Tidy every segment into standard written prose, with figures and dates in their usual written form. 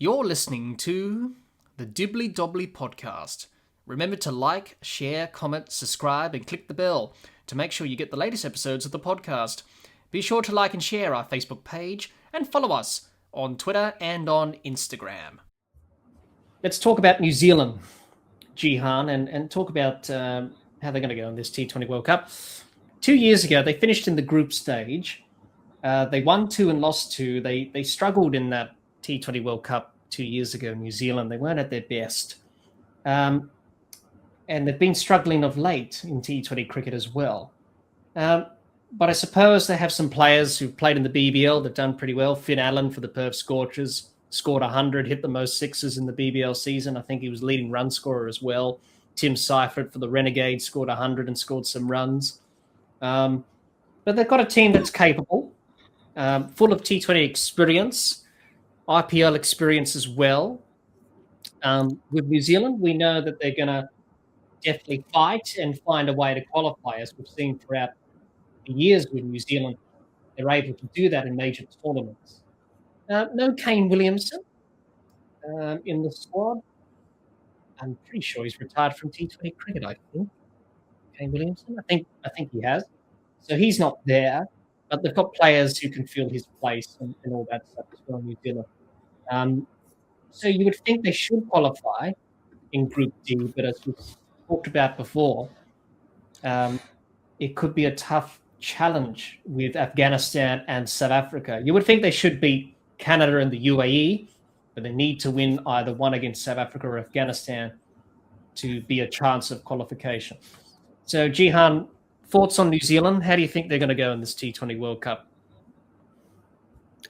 You're listening to the Dibbly Dobbly Podcast. Remember to like, share, comment, subscribe, and click the bell to make sure you get the latest episodes of the podcast. Be sure to like and share our Facebook page and follow us on Twitter and on Instagram. Let's talk about New Zealand, Jihan, and talk about how they're going to go in this T20 World Cup. 2 years ago, they finished in the group stage. They won 2 and lost 2. They struggled in that T20 World Cup 2 years ago in New Zealand. They weren't at their best. And they've been struggling of late in T20 cricket as well. But I suppose they have some players who've played in the BBL. They've done pretty well. Finn Allen for the Perth Scorchers scored 100, hit the most sixes in the BBL season. I think he was leading run scorer as well. Tim Seifert for the Renegades scored 100 and scored some runs. But they've got a team that's capable, full of T20 experience, IPL experience as well. With New Zealand, we know that they're going to definitely fight and find a way to qualify, as we've seen throughout the years with New Zealand. They're able to do that in major tournaments. No Kane Williamson in the squad. I'm pretty sure he's retired from T20 cricket, I think. Kane Williamson? I think he has. So he's not there, but they've got players who can fill his place and all that stuff as well in New Zealand. So you would think they should qualify in Group D, but as we've talked about before, it could be a tough challenge with Afghanistan and South Africa. You would think they should beat Canada and the UAE, but they need to win either one against South Africa or Afghanistan to be a chance of qualification. So, Jihan, thoughts on New Zealand? How do you think they're going to go in this T20 World Cup?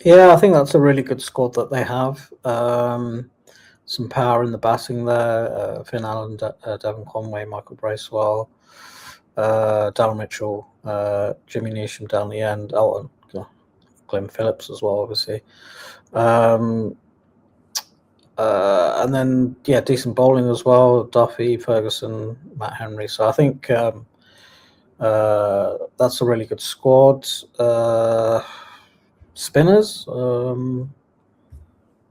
Yeah, I think that's a really good squad that they have. Some power in the batting there. Finn Allen, Devon Conway, Michael Bracewell, Darryl Mitchell, Jimmy Neesham down the end, Glenn Phillips as well, obviously. And then, decent bowling as well. Duffy, Ferguson, Matt Henry. So I think that's a really good squad. Spinners,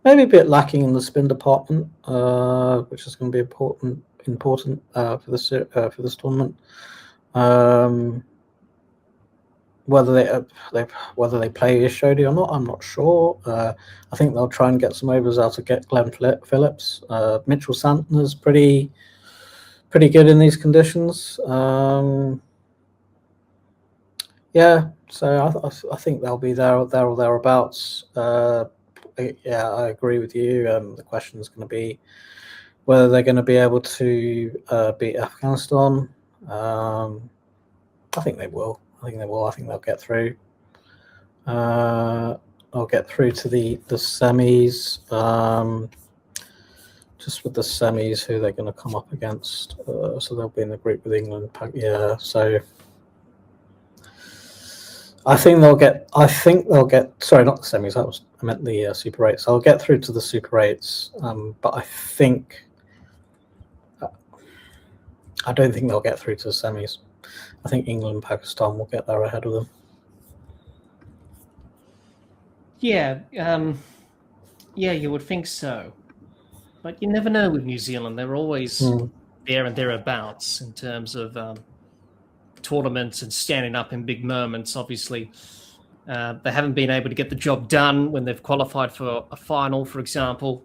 maybe a bit lacking in the spin department, which is going to be important for this tournament. Whether they play Ishodi or not, I'm not sure. I think they'll try and get some overs out to get Glenn Phillips. Mitchell Santner's pretty good in these conditions. So I think they'll be there or thereabouts. I agree with you. The question is going to be whether they're going to be able to beat Afghanistan. I think they will. I think they'll get through. I'll get through to the semis. Just with the semis, who they're going to come up against. So they'll be in the group with England. So I think they'll get. Sorry, not the semis. I meant the Super 8s. I'll get through to the Super 8s, but I don't think they'll get through to the semis. I think England and Pakistan will get there ahead of them. Yeah, you would think so, but you never know with New Zealand. They're always there and thereabouts in terms of tournaments and standing up in big moments. Obviously, they haven't been able to get the job done when they've qualified for a final, for example,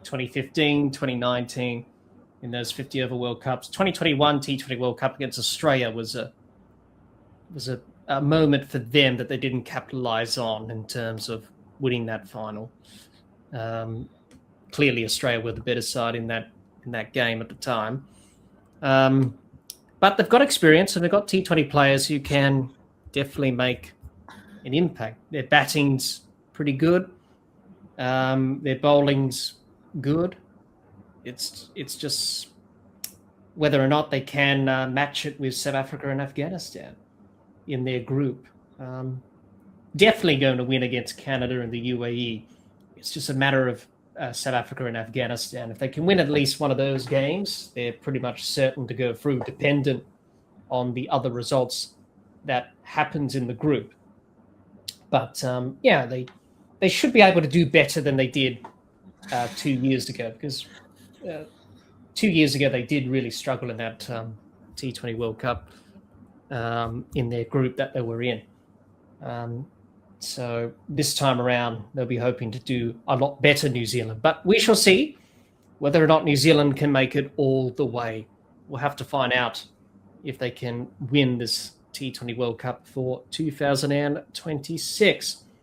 2015, 2019 in those 50-over World Cups. 2021 T20 World Cup against Australia was a moment for them that they didn't capitalize on in terms of winning that final. Clearly, Australia were the better side in that game at the time. But they've got experience and they've got T20 players who can definitely make an impact. Their batting's pretty good. Their bowling's good. It's just whether or not they can match it with South Africa and Afghanistan in their group. Definitely going to win against Canada and the UAE. It's just a matter of South Africa and Afghanistan. If they can win at least one of those games, they're pretty much certain to go through, dependent on the other results that happens in the group. But they should be able to do better than they did 2 years ago, because 2 years ago they did really struggle in that T20 World Cup in their group that they were in. So this time around, they'll be hoping to do a lot better, New Zealand. But we shall see whether or not New Zealand can make it all the way. We'll have to find out if they can win this T20 World Cup for 2026.